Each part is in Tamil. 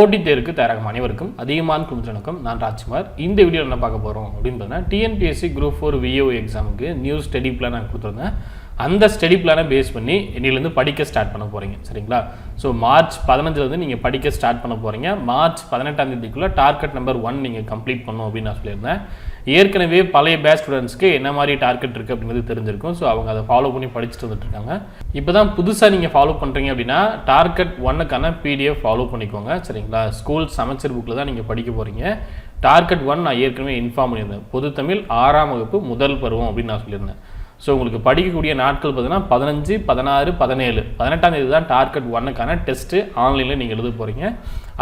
போட்டித் தேர்வுக்கு தயாராகும் அனைவருக்கும் அதிகமான குழுமத்தினருக்கும் நான் ராஜ்குமார். இந்த வீடியோவில் என்ன பார்க்க போகிறோம் அப்படின்னு பார்த்தீங்கன்னா, TNPSC Group 4 VO எக்ஸாமுக்கு நியூ ஸ்டடி பிளான் நான் கொடுத்துருந்தேன். அந்த ஸ்டடி பிளானை பேஸ் பண்ணி இன்னிலேருந்து படிக்க ஸ்டார்ட் பண்ண போகிறீங்க, சரிங்களா? ஸோ மார்ச் 15 நீங்கள் படிக்க ஸ்டார்ட் பண்ண போகிறீங்க. மார்ச் 18 டார்கெட் நம்பர் 1 நீங்கள் கம்ப்ளீட் பண்ணணும் அப்படின்னு நான் சொல்லியிருந்தேன். ஏற்கனவே பழைய பேட்ச் ஸ்டூடெண்ட்ஸ்க்கு என்ன மாதிரி டார்கெட் இருக்குது அப்படிங்கிறது தெரிஞ்சிருக்கும். ஸோ அவங்க அதை ஃபாலோ பண்ணி படிச்சுட்டு வந்துட்டுருக்காங்க. இப்போ தான் புதுசாக நீங்கள் ஃபாலோ பண்ணுறீங்க அப்படின்னா டார்கெட் 1க்கான PDF ஃபாலோ பண்ணிக்கோங்க, சரிங்களா? ஸ்கூல் சமச்சர் புக்கில் தான் நீங்கள் படிக்க போகிறீங்க. டார்கெட் 1 நான் ஏற்கனவே இன்ஃபார்ம் பண்ணியிருந்தேன். பொது தமிழ் 6ஆம் வகுப்பு முதல் பருவம் அப்படின்னு நான் சொல்லியிருந்தேன். ஸோ உங்களுக்கு படிக்கக்கூடிய நாட்கள் பார்த்தீங்கன்னா 15, 16, 17, 18ஆம் தேதி தான் டார்கெட் 1க்கான டெஸ்ட்டு ஆன்லைனில் நீங்கள் எழுத போகிறீங்க.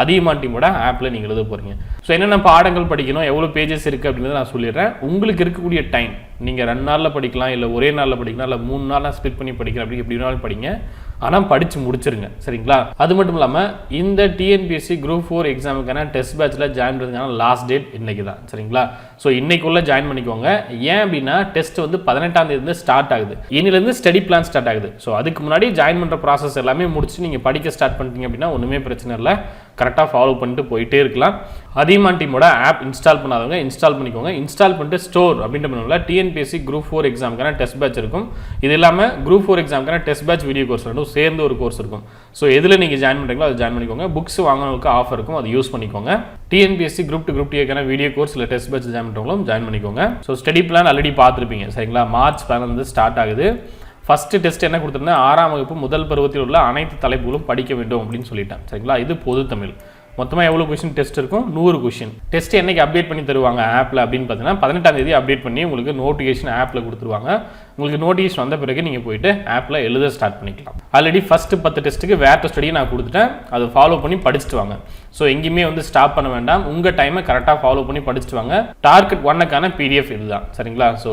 அதியமான் டீமோட ஆப்பில் நீங்கள் எழுத போகிறீங்க. ஸோ என்னென்ன பாடங்கள் படிக்கணும், எவ்வளோ பேஜஸ் இருக்குது அப்படின்றத நான் சொல்லிடுறேன். உங்களுக்கு இருக்கக்கூடிய டைம் நீங்கள் 2 நாளில் படிக்கலாம், இல்லை ஒரே நாளில் படிக்கலாம், இல்லை 3 நாளாக ஸ்ப்ளிட் பண்ணி படிக்கலாம், அப்படி எப்படி வேணாலும் படிங்க. ஆனால் படித்து முடிச்சிருங்க, சரிங்களா? அது மட்டும் இல்லாமல் இந்த TNPSC Group 4 எக்ஸாமுக்கான டெஸ்ட் பேட்சில் ஜாயின் பண்ணுறதுக்கான லாஸ்ட் டேட் இன்றைக்கி தான், சரிங்களா? ஸோ இன்றைக்குள்ளே ஜாயின் பண்ணிக்கோங்க. ஏன் அப்படின்னா டெஸ்ட் வந்து 18ஆம் தேதி ஸ்டார்ட் ஆகுது. இன்னிலேருந்து ஸ்டடி பிளான் ஸ்டார்ட் ஆகுது. ஸோ அதுக்கு முன்னாடி ஜாயின் பண்ணுற ப்ராசஸ் எல்லாமே முடிச்சு நீங்கள் படிக்க ஸ்டார்ட் பண்ணிட்டீங்க அப்படின்னா ஒன்றுமே பிரச்சனை இல்லை, கரெக்டாக ஃபாலோ பண்ணிட்டு போயிட்டே இருக்கலாம். அதியமான் டீமோட ஆப் இன்ஸ்டால் பண்ணாதவங்க இன்ஸ்டால் பண்ணிக்கோங்க. இன்ஸ்டால் பண்ணிட்டு ஸ்டோர் அப்படின்ற பண்ணல TNPSC Group 4 எக்ஸாமுக்கான டெஸ்ட் பேட்ச் இருக்கும். இது இல்லாமல் Group 4 எக்ஸாமுக்கான டெஸ்ட் பேட்ச் வீடியோ கோர்ஸ் ரெண்டும் சேர்ந்து ஒரு கோர்ஸ் இருக்கும். ஸோ எதில் நீங்கள் ஜாயின் பண்ணுறீங்களோ அதை ஜாயின் பண்ணிக்கோங்க. புக்ஸ் வாங்கினவங்களுக்கு ஆஃபர் இருக்கும், அதை யூஸ் பண்ணிக்கோங்க. TNPSC Group 2 Group 2க்கான வீடியோ கோர்ஸ் இல்லை டெஸ்ட் பேட்ச் ஜாயின் பண்ணுறவங்களும் ஜாயின் பண்ணிக்கோங்க. ஸோ ஸ்டடி பிளான் ஆல்ரெடி பார்த்துருப்பீங்க, சரிங்களா? மார்ச் 15 ஸ்டார்ட் ஆகுது. ஃபஸ்ட்டு டெஸ்ட் என்ன கொடுத்துருந்தேன், 6ஆம் வகுப்பு முதல் பருவத்தில் உள்ள அனைத்து தலைப்புகளும் படிக்க வேண்டும் அப்படின்னு சொல்லிட்டேன், சரிங்களா? இது பொது தமிழ். மொத்தமாக எவ்வளோ கொஷின் டெஸ்ட் இருக்கும்? 100 கொஷின். டெஸ்ட் என்னைக்கு அப்டேட் பண்ணி தருவாங்க ஆப்பில் அப்படின்னு பார்த்தீங்கன்னா 18ஆம் தேதி அப்டேட் பண்ணி உங்களுக்கு நோட்டிஃபிகேஷன் ஆப்பில் கொடுத்துருவாங்க. உங்களுக்கு நோட்டிஃபிகேஷன் வந்த பிறகு நீங்கள் போயிட்டு ஆப்பில் எழுத ஸ்டார்ட் பண்ணிக்கலாம். ஆல்ரெடி ஃபஸ்ட்டு 10 டெஸ்ட்டுக்கு வேறு ஸ்டடியை நான் கொடுத்துட்டேன், அதை ஃபாலோ பண்ணி படிச்சுட்டு வாங்க. ஸோ எங்கேயுமே வந்து ஸ்டாப் பண்ண வேண்டாம், உங்கள் டைமை கரெக்டாக ஃபாலோ பண்ணி படிச்சுட்டு வாங்க. டார்கெட் 1க்கான PDF இதுதான், சரிங்களா? So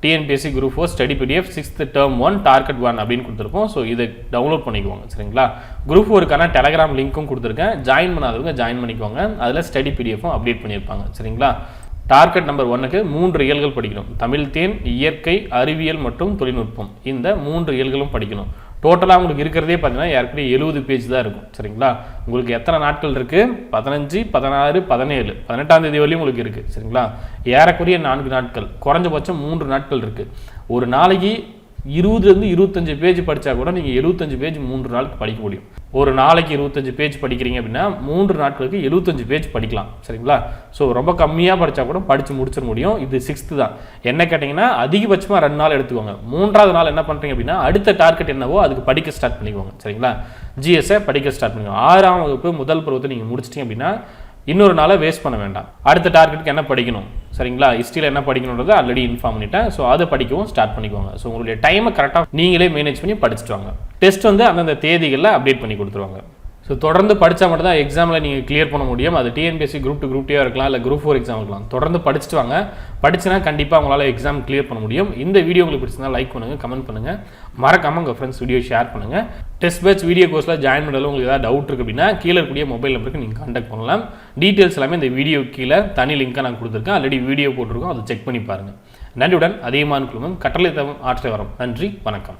TNPSC Group 4 study PDF 6th term 1 target 1 அப்படின்னு கொடுத்துருக்கோம். ஸோ இதை டவுன்லோட் பண்ணிக்குவாங்க, சரிங்களா? Group 4க்கான டெலகிராம் லிங்க்கும் கொடுத்துருக்கேன். ஜாயின் பண்ணாதவங்க ஜாயின் பண்ணிக்குவாங்க. அதில் ஸ்டடி PDFும் அப்டேட் பண்ணியிருப்பாங்க, சரிங்களா? டார்கெட் நம்பர் 1க்கு 3 இயல்கள் படிக்கணும். தமிழ், தேன், இயற்கை, அறிவியல் மற்றும் தொழில்நுட்பம். இந்த 3 இயல்களும் படிக்கணும். டோட்டலாக உங்களுக்கு இருக்கிறதே பார்த்தீங்கன்னா ஏற்கனவே 70 பேஜ் தான் இருக்கும், சரிங்களா? உங்களுக்கு எத்தனை நாட்கள் இருக்குது? 15, 16, 17, 18ஆம் தேதி வரையும் உங்களுக்கு இருக்குது, சரிங்களா? ஏறக்குறைய 4 நாட்கள், குறைஞ்சபட்சம் 3 நாட்கள் இருக்குது. ஒரு நாளைக்கு 20 to 25 பேஜ் படித்தா கூட நீங்கள் 75 பேஜ் 3 நாளுக்கு படிக்க முடியும். ஒரு நாளைக்கு 25 பேஜ் படிக்கிறீங்க அப்படின்னா 3 நாட்களுக்கு 75 பேஜ் படிக்கலாம், சரிங்களா? ஸோ ரொம்ப கம்மியாக படித்தா கூட படித்து முடிச்சிட முடியும். இது 6th தான். என்ன கேட்டிங்கன்னா அதிகபட்சமாக 2 நாள் எடுத்துக்கோங்க. 3ஆவது நாள் என்ன பண்ணுறீங்க அப்படின்னா அடுத்த டார்கெட் என்னவோ அதுக்கு படிக்க ஸ்டார்ட் பண்ணிக்கோங்க, சரிங்களா? GSஐ படிக்க ஸ்டார்ட் பண்ணிக்கோங்க. 6ஆம் வகுப்பு முதல் பருவத்தை நீங்கள் முடிச்சிட்டிங்க அப்படின்னா இன்னொரு நாளை வேஸ்ட் பண்ண வேண்டாம். அடுத்த டார்கெட்டுக்கு என்ன படிக்கணும், சரிங்களா? ஹிஸ்ட்ரியில் என்ன படிக்கணுன்றதை ஆல்ரெடி இன்ஃபார்ம் பண்ணிட்டேன். ஸோ அதை படிக்கவும் ஸ்டார்ட் பண்ணிக்கோங்க. ஸோ உங்களுடைய டைமை கரெக்டாக நீங்களே மேனேஜ் பண்ணி படிச்சுட்டு வாங்க. டெஸ்ட் வந்து அந்தந்த தேதிகளில் அப்டேட் பண்ணி கொடுத்துருவாங்க. ஸோ தொடர்ந்து படித்தா மட்டும் தான் எக்ஸாமில் நீங்கள் கிளியர் பண்ண முடியும். அது TNPSC Group 2 Group 2 இருக்கலாம், இல்லை Group 4 எக்ஸாம் இருக்கலாம். தொடர்ந்து படிச்சுட்டு வாங்க. படிச்சுனா கண்டிப்பாக உங்களால் எக்ஸாம் கிளியர் பண்ண முடியும். இந்த வீடியோ உங்களுக்கு பிடிச்சிருந்தா லைக் பண்ணுங்கள், கமெண்ட் பண்ணுங்கள், மறக்காமல் உங்கள் ஃப்ரெண்ட்ஸ் வீடியோ ஷேர் பண்ணுங்கள். டெஸ்ட் பேட்ச் வீடியோ கோர்ஸில் ஜாயின் பண்ணுறதுல உங்களுக்கு ஏதாவது டவுட் இருக்குது அப்படின்னா கீழே இருக்கக்கூடிய மொபைல் நம்பருக்கு நீங்கள் கான்டாக்ட் பண்ணலாம். டீட்டெயில்ஸ் எல்லாமே இந்த வீடியோ கீழே தனி லிங்காக நான் கொடுத்துருக்கேன். ஆல்ரெடி வீடியோ போட்டிருக்கோம், அதை செக் பண்ணி பாருங்கள். நன்றியுடன் அதியமான் குழுமம் கட்டளை தவம் ஆற்றை வரோம். நன்றி, வணக்கம்.